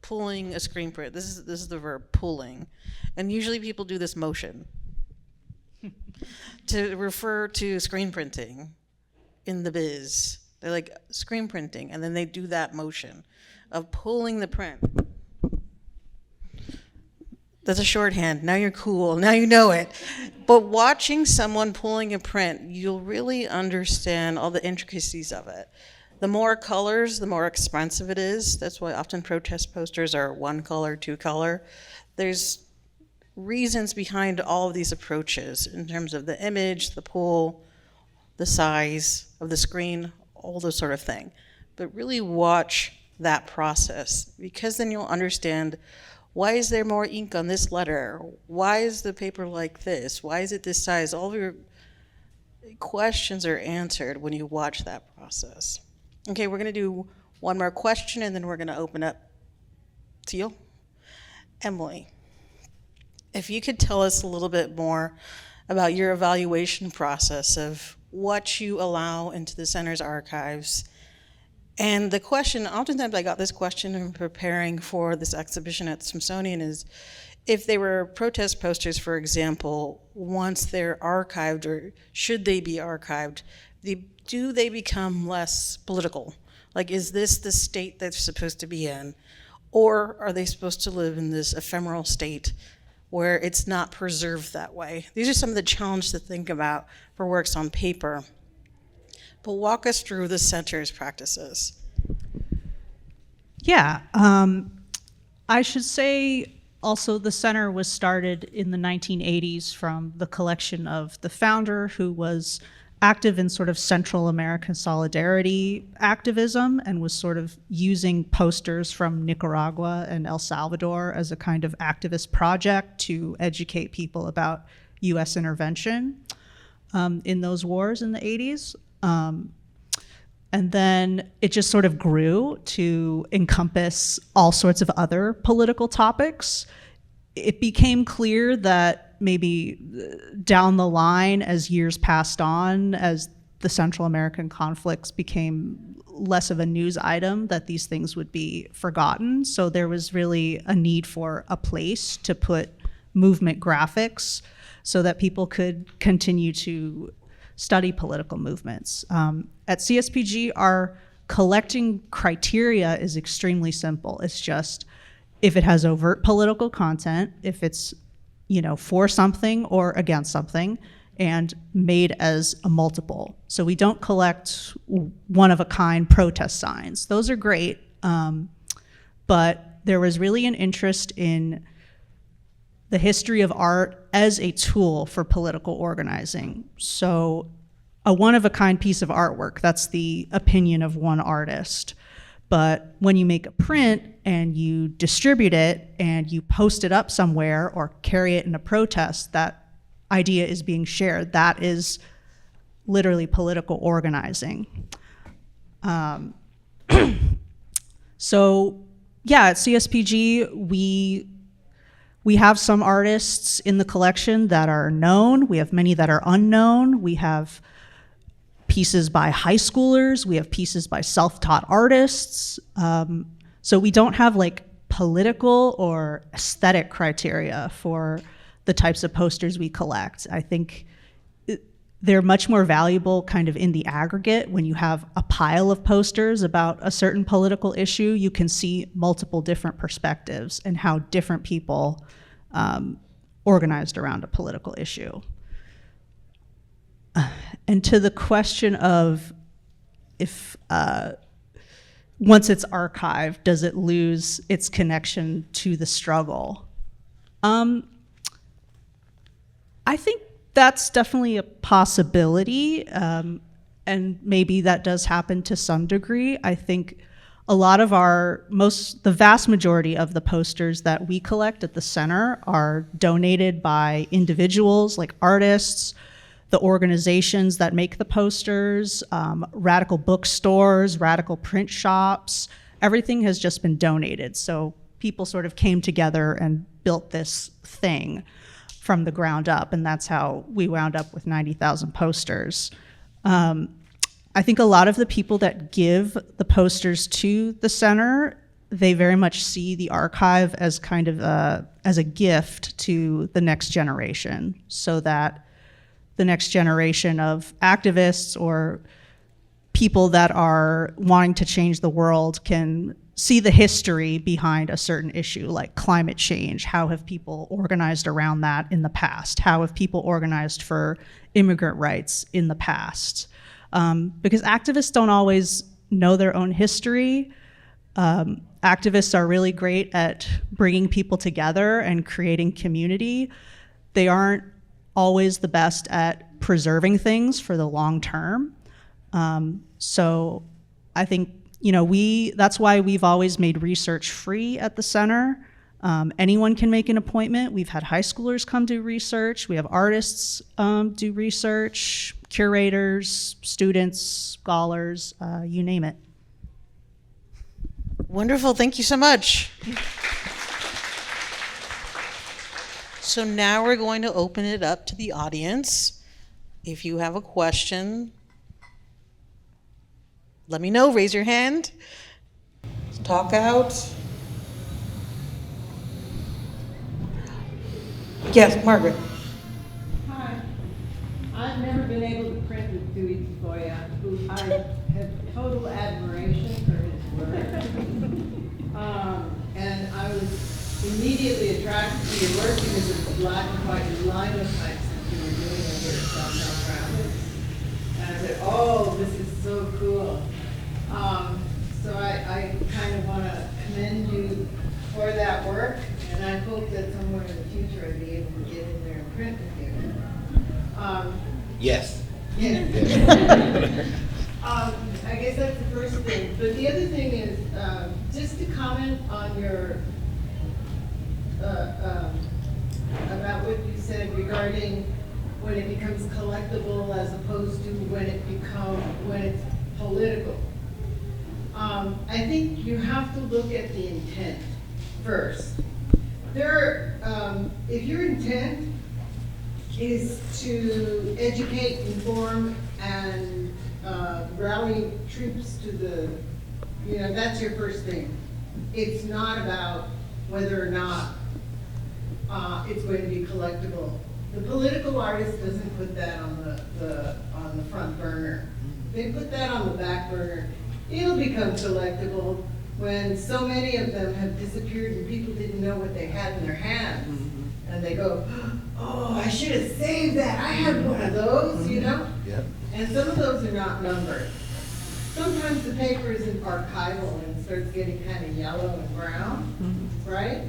pulling a screen print. This is the verb, pulling. And usually people do this motion to refer to screen printing in the biz. They're like, screen printing, and then they do that motion of pulling the print. That's a shorthand. Now you're cool. Now you know it. But watching someone pulling a print, you'll really understand all the intricacies of it. The more colors, the more expensive it is. That's why often protest posters are 1 color, 2 color. There's reasons behind all of these approaches in terms of the image, the pull, the size of the screen, all those sort of thing. But really watch that process, because then you'll understand, why is there more ink on this letter? Why is the paper like this? Why is it this size? All of your questions are answered when you watch that process. Okay, we're gonna do one more question and then we're gonna open up to you. Emily, if you could tell us a little bit more about your evaluation process of what you allow into the center's archives. And the question, oftentimes I got this question in preparing for this exhibition at the Smithsonian, is if they were protest posters, for example, once they're archived, or should they be archived, do they become less political? Like, is this the state they're supposed to be in? Or are they supposed to live in this ephemeral state where it's not preserved that way? These are some of the challenges to think about for works on paper. But walk us through the center's practices. Yeah, I should say also the center was started in the 1980s from the collection of the founder, who was active in sort of Central American solidarity activism and was sort of using posters from Nicaragua and El Salvador as a kind of activist project to educate people about US intervention in those wars in the 80s. And then it just sort of grew to encompass all sorts of other political topics. It became clear that maybe down the line, as years passed on, as the Central American conflicts became less of a news item, that these things would be forgotten. So there was really a need for a place to put movement graphics so that people could continue to study political movements. At CSPG, our collecting criteria is extremely simple. It's just if it has overt political content, if it's, you know, for something or against something, and made as a multiple. So we don't collect one-of-a-kind protest signs. Those are great, but there was really an interest in the history of art as a tool for political organizing. So a one-of-a-kind piece of artwork, that's the opinion of one artist. But when you make a print and you distribute it and you post it up somewhere or carry it in a protest, that idea is being shared. That is literally political organizing. So yeah, at CSPG, we have some artists in the collection that are known. We have many that are unknown. We have pieces by high schoolers. We have pieces by self-taught artists. So we don't have like political or aesthetic criteria for the types of posters we collect. I think they're much more valuable kind of in the aggregate. When you have a pile of posters about a certain political issue, you can see multiple different perspectives and how different people organized around a political issue. And to the question of if once it's archived, does it lose its connection to the struggle? I think that's definitely a possibility, and maybe that does happen to some degree. I think a lot of the vast majority of the posters that we collect at the center are donated by individuals, like artists, the organizations that make the posters, radical bookstores, radical print shops. Everything has just been donated. So people sort of came together and built this thing from the ground up, and that's how we wound up with 90,000 posters. I think a lot of the people that give the posters to the center, they very much see the archive as kind of as a gift to the next generation, so that the next generation of activists or people that are wanting to change the world can see the history behind a certain issue, like climate change. How have people organized around that in the past? How have people organized for immigrant rights in the past? Because activists don't always know their own history. Activists are really great at bringing people together and creating community. They aren't always the best at preserving things for the long term. So I think, that's why we've always made research free at the center. Anyone can make an appointment. We've had high schoolers come do research. We have artists do research, curators, students, scholars, you name it. Wonderful, thank you so much. So now we're going to open it up to the audience. If you have a question, let me know, raise your hand. Talk out. Yes, Margaret. Hi. I've never been able to print with Dewey Tafoya, who I have total admiration for his work. And I was immediately attracted to your work because of the black and white linotypes that you were doing over at Sulzer Graphics. And I said, oh, this is so cool. So I kind of want to commend you for that work, and I hope that somewhere in the future I'd be able to get in there and print with you. Yes. Yeah. I guess that's the first thing. But the other thing is, just to comment on your, about what you said regarding when it becomes collectible as opposed to when it's political. I think you have to look at the intent first. If your intent is to educate, inform, and rally troops to that's your first thing. It's not about whether or not it's going to be collectible. The political artist doesn't put that on the front burner. They put that on the back burner. It'll become collectible when so many of them have disappeared and people didn't know what they had in their hands. Mm-hmm. And they go, oh, I should have saved that. I had one of those, Yep. And some of those are not numbered. Sometimes the paper isn't archival and starts getting kind of yellow and brown, right?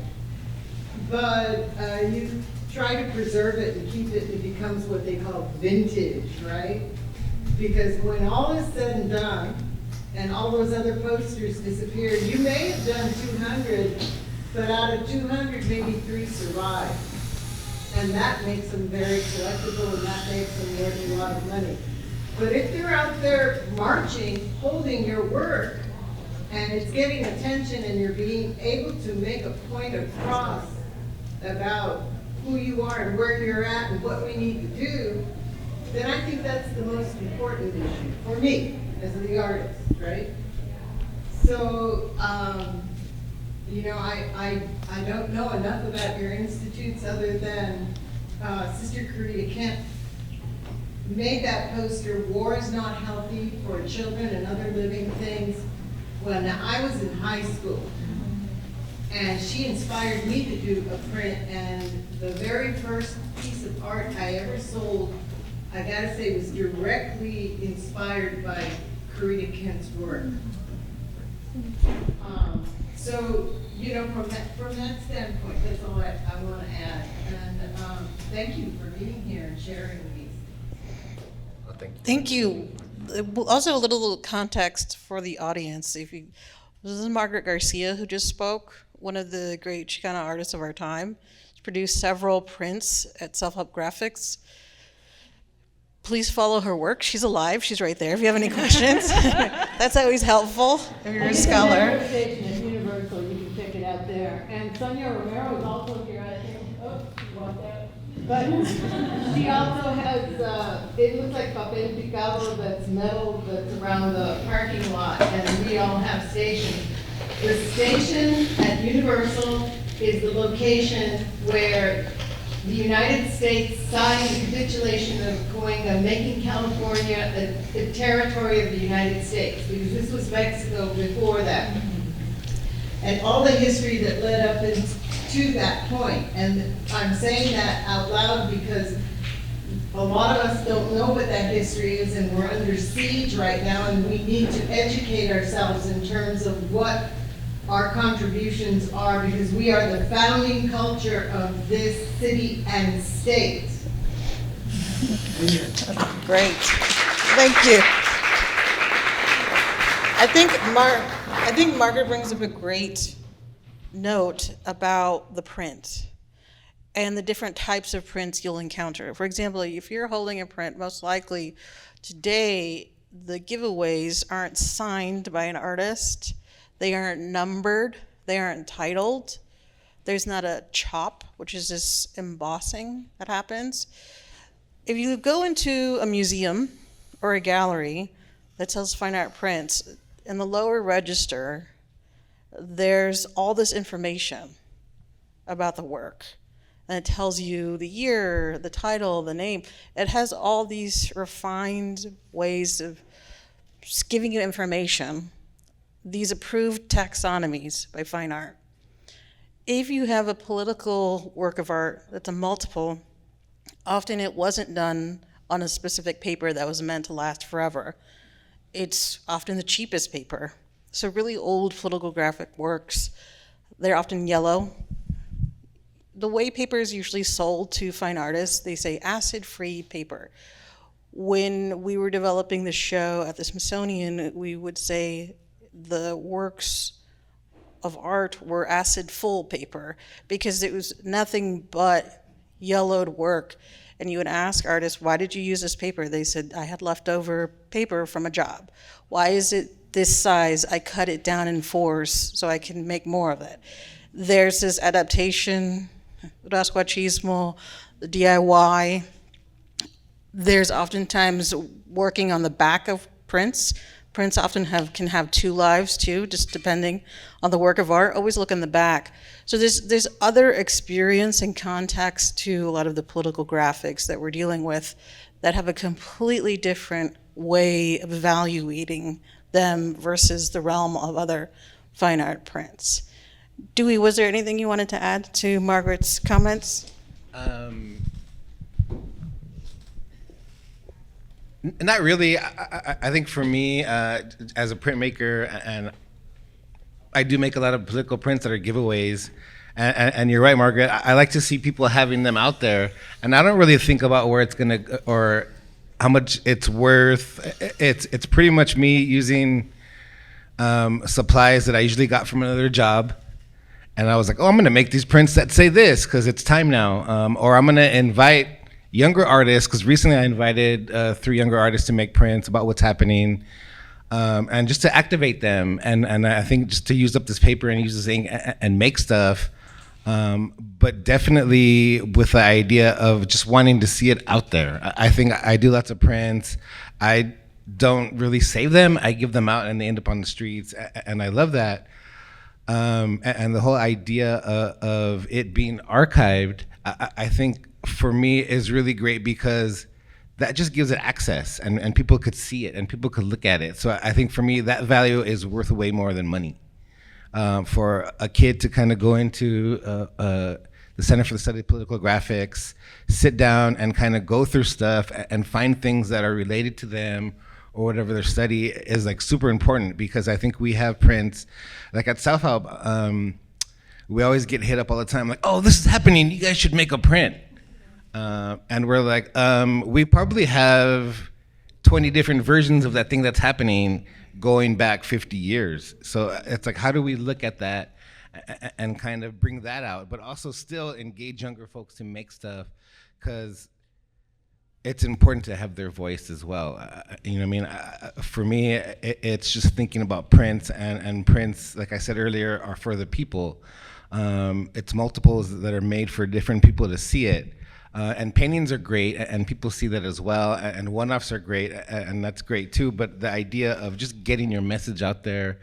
But you try to preserve it and keep it, it becomes what they call vintage, right? Because when all is said and done, and all those other posters disappear, you may have done 200, but out of 200, maybe 3 survive. And that makes them very collectible, and that makes them worth a lot of money. But if they're out there marching, holding your work, and it's getting attention, and you're being able to make a point across about who you are and where you're at and what we need to do, then I think that's the most important issue for me as the artist, right? So, I don't know enough about your institutes other than Sister Corita Kent made that poster, "War is not healthy for children and other living things," when I was in high school. And she inspired me to do a print, and the very first piece of art I ever sold, I gotta say, was directly inspired by Corita Kent's work. From that standpoint, that's all I want to add. And thank you for being here and sharing these. Thank you. Also, a little context for the audience. This is Margaret Garcia who just spoke, one of the great Chicana artists of our time. She's produced several prints at Self-Help Graphics. Please follow her work. She's alive. She's right there if you have any questions. That's always helpful if you're a scholar. At Universal, you can check it out there. And Sonia Romero is also here, I think. Oh, she walked out. But she also has, it looks like papel picado that's metal that's around the parking lot, and we all have stations. The station at Universal is the location where the United States signed the capitulation of Cahuenga, making California a territory of the United States, because this was Mexico before that. And all the history that led up to that point. And I'm saying that out loud because a lot of us don't know what that history is, and we're under siege right now, and we need to educate ourselves in terms of what our contributions are, because we are the founding culture of this city and state. Great. Thank you. I think Margaret brings up a great note about the print and the different types of prints you'll encounter. For example, if you're holding a print, most likely today the giveaways aren't signed by an artist, they aren't numbered, they aren't titled. There's not a chop, which is this embossing that happens. If you go into a museum or a gallery that sells fine art prints, in the lower register, there's all this information about the work. And it tells you the year, the title, the name. It has all these refined ways of just giving you information, these approved taxonomies by fine art. If you have a political work of art that's a multiple, often it wasn't done on a specific paper that was meant to last forever. It's often the cheapest paper. So really old political graphic works, they're often yellow. The way paper is usually sold to fine artists, they say acid-free paper. When we were developing the show at the Smithsonian, we would say the works of art were acid-full paper because it was nothing but yellowed work. And you would ask artists, why did you use this paper? They said, I had leftover paper from a job. Why is it this size? I cut it down in fours so I can make more of it. There's this adaptation, rascuachismo, the DIY. There's oftentimes working on the back of prints. Prints often can have two lives too, just depending on the work of art. Always look in the back. So there's other experience and context to a lot of the political graphics that we're dealing with that have a completely different way of evaluating them versus the realm of other fine art prints. Dewey, was there anything you wanted to add to Margaret's comments? Not really. I think for me, as a printmaker, and I do make a lot of political prints that are giveaways, and you're right, Margaret. I like to see people having them out there, and I don't really think about where it's gonna or how much it's worth. It's pretty much me using supplies that I usually got from another job, and I was like, oh, I'm gonna make these prints that say this because it's time now, or I'm gonna invite younger artists, because recently I invited 3 younger artists to make prints about what's happening, and just to activate them, and I think just to use up this paper and use this ink and make stuff, but definitely with the idea of just wanting to see it out there. I think I do lots of prints. I don't really save them. I give them out and they end up on the streets, and I love that. And the whole idea of it being archived, I think for me is really great because that just gives it access and people could see it and people could look at it. So I think for me that value is worth way more than money. For a kid to kind of go into the Center for the Study of Political Graphics, sit down and kind of go through stuff and find things that are related to them or whatever their study is, like super important, because I think we have prints, like at South Hub, we always get hit up all the time, like, oh, this is happening, you guys should make a print. And we're like, we probably have 20 different versions of that thing that's happening going back 50 years. So it's like, how do we look at that and kind of bring that out, but also still engage younger folks to make stuff, because it's important to have their voice as well. You know what I mean? For me, it's just thinking about prints, and prints, like I said earlier, are for the people. It's multiples that are made for different people to see it. And paintings are great, and people see that as well, and one-offs are great, and that's great too, but the idea of just getting your message out there,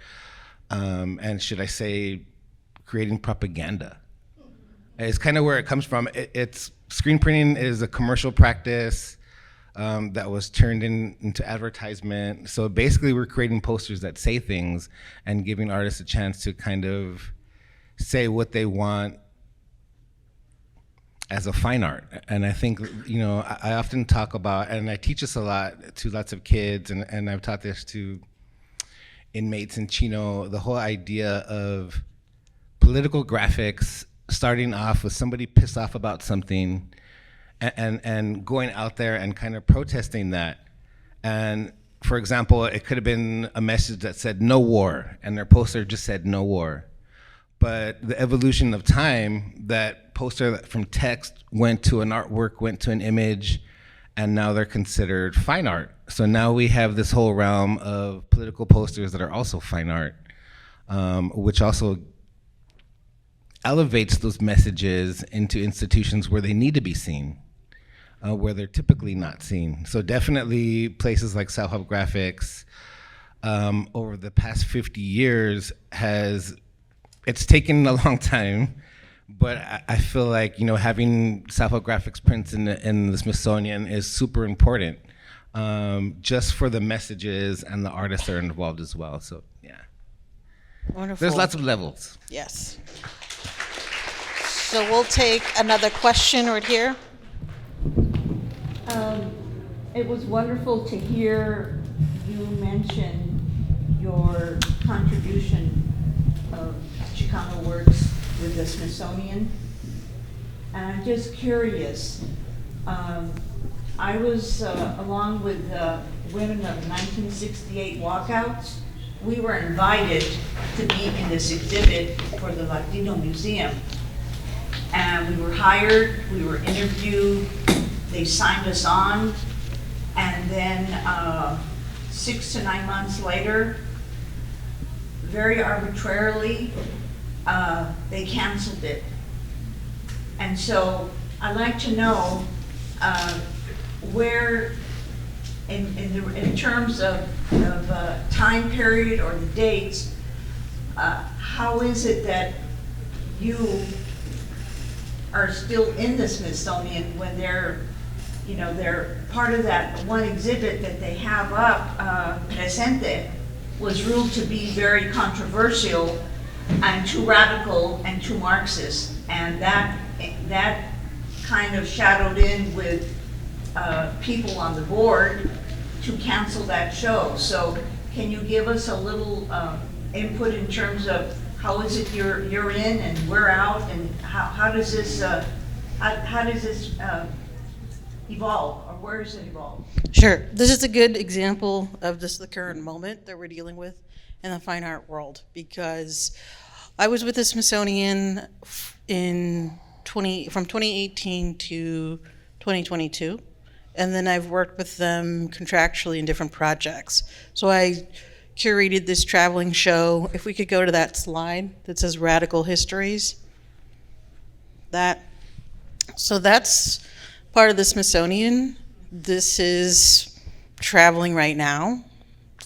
and should I say, creating propaganda, is kind of where it comes from. It's screen printing is a commercial practice that was turned into advertisement. So basically we're creating posters that say things and giving artists a chance to kind of say what they want as a fine art. And I think, you know, I often talk about, and I teach this a lot to lots of kids, and I've taught this to inmates in Chino, the whole idea of political graphics starting off with somebody pissed off about something and going out there and kind of protesting that. And for example, it could have been a message that said no war, and their poster just said no war. But the evolution of time, that poster from text went to an artwork, went to an image, and now they're considered fine art. So now we have this whole realm of political posters that are also fine art, which also elevates those messages into institutions where they need to be seen, where they're typically not seen. So definitely places like Self-Help Graphics over the past 50 years it's taken a long time, but I feel like, having Self-Help Graphics prints in the Smithsonian is super important, just for the messages and the artists that are involved as well. So yeah, Wonderful. there's lots of levels. Yes. So we'll take another question right here. It was wonderful to hear you mention your contribution of Chicano works with the Smithsonian. And I'm just curious. I was, along with women of 1968 walkouts, we were invited to be in this exhibit for the Latino Museum. And we were hired, we were interviewed, they signed us on, and then 6 to 9 months later, very arbitrarily, they canceled it. And so I'd like to know where, in terms of time period or the dates, how is it that you are still in the Smithsonian when they're part of that one exhibit that they have up, Presente, was ruled to be very controversial and too radical and too Marxist, and that kind of shadowed in with people on the board to cancel that show. So can you give us a little input in terms of how is it you're in and we're out, and how does this evolve, or where does it evolve? Sure. This is a good example of just the current moment that we're dealing with in the fine art world, because I was with the Smithsonian from 2018 to 2022, and then I've worked with them contractually in different projects. So I curated this traveling show. If we could go to that slide that says Radical Histories. So that's part of the Smithsonian. This is traveling right now.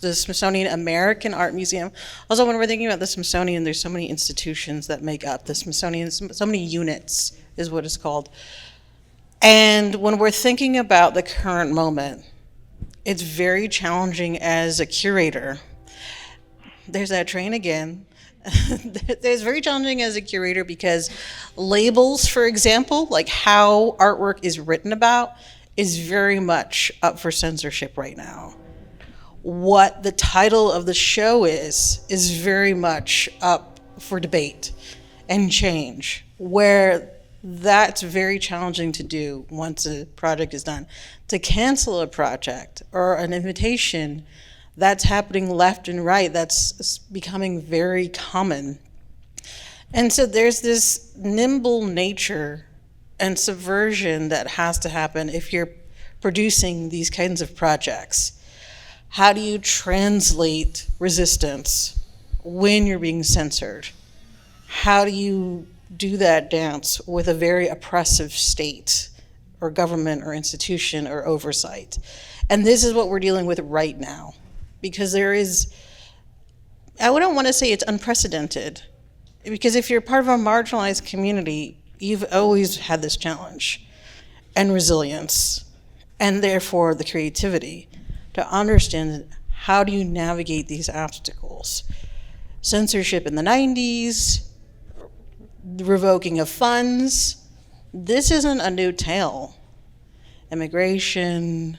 The Smithsonian American Art Museum. Also, when we're thinking about the Smithsonian, there's so many institutions that make up the Smithsonian, so many units is what it's called. And when we're thinking about the current moment, it's very challenging as a curator. There's that train again. It's very challenging as a curator because labels, for example, like how artwork is written about, is very much up for censorship right now. What the title of the show is very much up for debate and change, where that's very challenging to do once a project is done. To cancel a project or an invitation, that's happening left and right. That's becoming very common. And so there's this nimble nature and subversion that has to happen if you're producing these kinds of projects. How do you translate resistance when you're being censored? How do you do that dance with a very oppressive state or government or institution or oversight? And this is what we're dealing with right now. Because there is, I wouldn't want to say it's unprecedented, because if you're part of a marginalized community, you've always had this challenge and resilience, and therefore the creativity to understand how do you navigate these obstacles. Censorship in the 90s, the revoking of funds, this isn't a new tale. Immigration,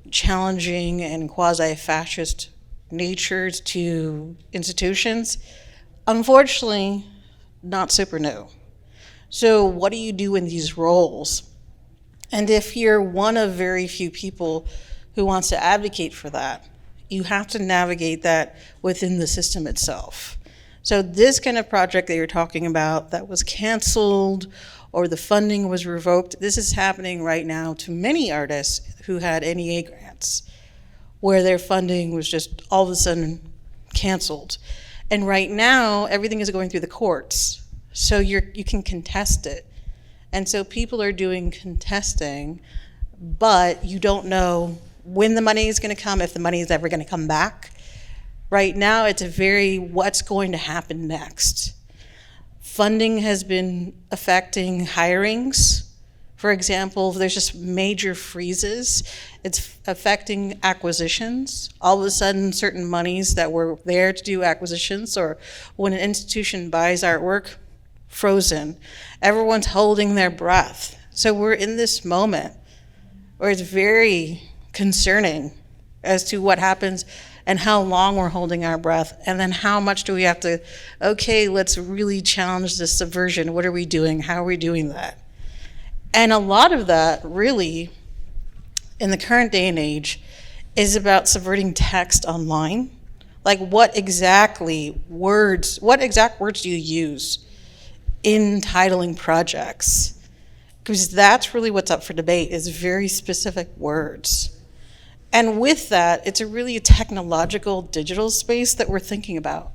challenging and quasi-fascist natures to institutions, unfortunately, not super new. So what do you do in these roles? And if you're one of very few people who wants to advocate for that, you have to navigate that within the system itself. So this kind of project that you're talking about that was canceled or the funding was revoked, this is happening right now to many artists who had NEA grants, where their funding was just all of a sudden canceled. And right now, everything is going through the courts. So you can contest it. And so people are doing contesting, but you don't know when the money is going to come, if the money is ever going to come back. Right now, it's a very what's going to happen next. Funding has been affecting hirings. For example, there's just major freezes. It's affecting acquisitions. All of a sudden, certain monies that were there to do acquisitions, or when an institution buys artwork, frozen. Everyone's holding their breath. So we're in this moment where it's very concerning as to what happens and how long we're holding our breath, and then how much do we have to, okay, let's really challenge this subversion. What are we doing? How are we doing that? And a lot of that really, in the current day and age, is about subverting text online. Like what exact words do you use in titling projects? Because that's really what's up for debate, is very specific words. And with that, it's a really technological digital space that we're thinking about.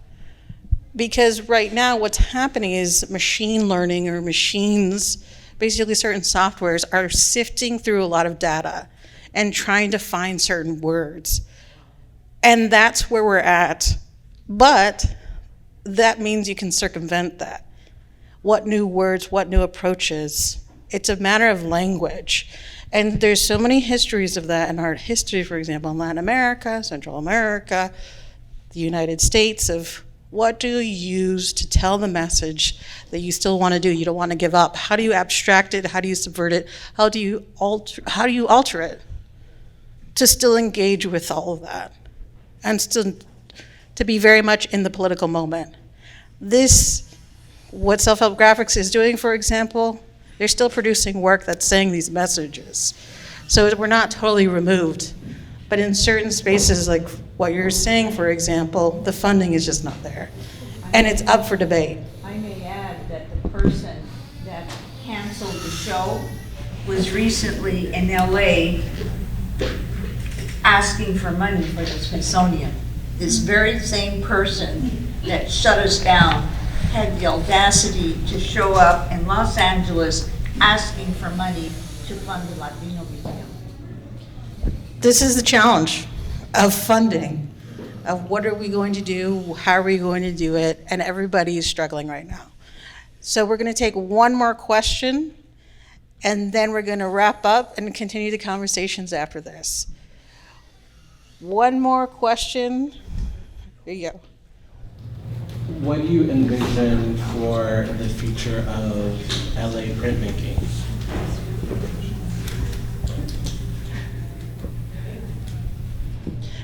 Because right now what's happening is machine learning, or machines, basically certain softwares, are sifting through a lot of data and trying to find certain words. And that's where we're at. But that means you can circumvent that. What new words, what new approaches? It's a matter of language. And there's so many histories of that in art history, for example, in Latin America, Central America, the United States, of what do you use to tell the message that you still want to do, you don't want to give up? How do you abstract it? How do you subvert it? How do you alter it to still engage with all of that and still to be very much in the political moment? What Self-Help Graphics is doing, for example, they're still producing work that's saying these messages. So we're not totally removed. But in certain spaces, like what you're saying, for example, the funding is just not there. And it's up for debate. I may add that the person that canceled the show was recently in LA asking for money for the Smithsonian. This very same person that shut us down had the audacity to show up in Los Angeles asking for money to fund the Latino Museum. This is the challenge of funding, of what are we going to do, how are we going to do it, and everybody is struggling right now. So we're going to take one more question, and then we're going to wrap up and continue the conversations after this. One more question. There you go. What do you envision for the future of LA printmaking?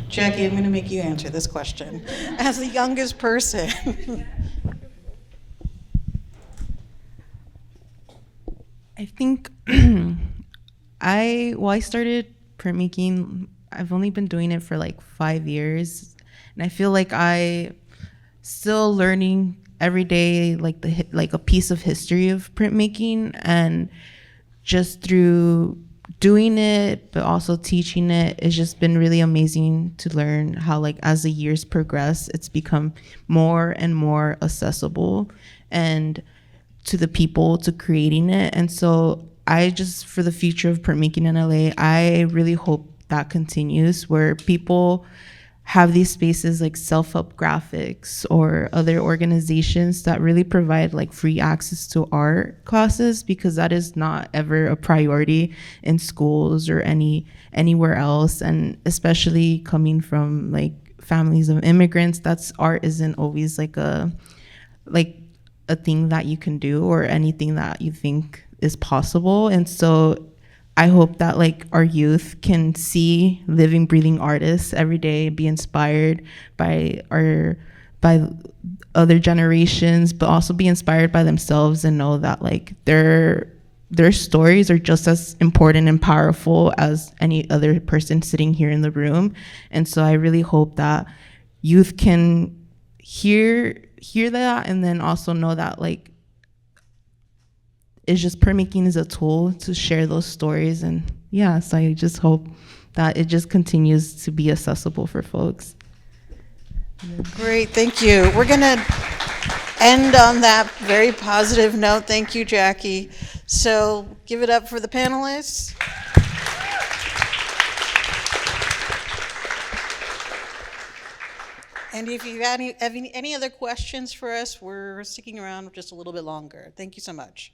Jackie, I'm going to make you answer this question as the youngest person. I think I started printmaking. I've only been doing it for like 5 years, and I feel like I still learning every day, like a piece of history of printmaking, and just through doing it but also teaching it, it's just been really amazing to learn how, like, as the years progress, it's become more and more accessible and to the people to creating it. And so I just, for the future of printmaking in LA, I really hope that continues, where people have these spaces like Self-Help Graphics or other organizations that really provide like free access to art classes, because that is not ever a priority in schools or anywhere else. And especially coming from like families of immigrants, art isn't always like a thing that you can do or anything that you think is possible. And so I hope that like our youth can see living, breathing artists every day, be inspired by other generations, but also be inspired by themselves and know that like their stories are just as important and powerful as any other person sitting here in the room. And so I really hope that youth can hear that, and then also know that like it's just printmaking is a tool to share those stories. And yeah, so I just hope that it just continues to be accessible for folks. Great, thank you. We're going to end on that very positive note. Thank you, Jackie. So give it up for the panelists. And if you have any other questions for us, we're sticking around just a little bit longer. Thank you so much.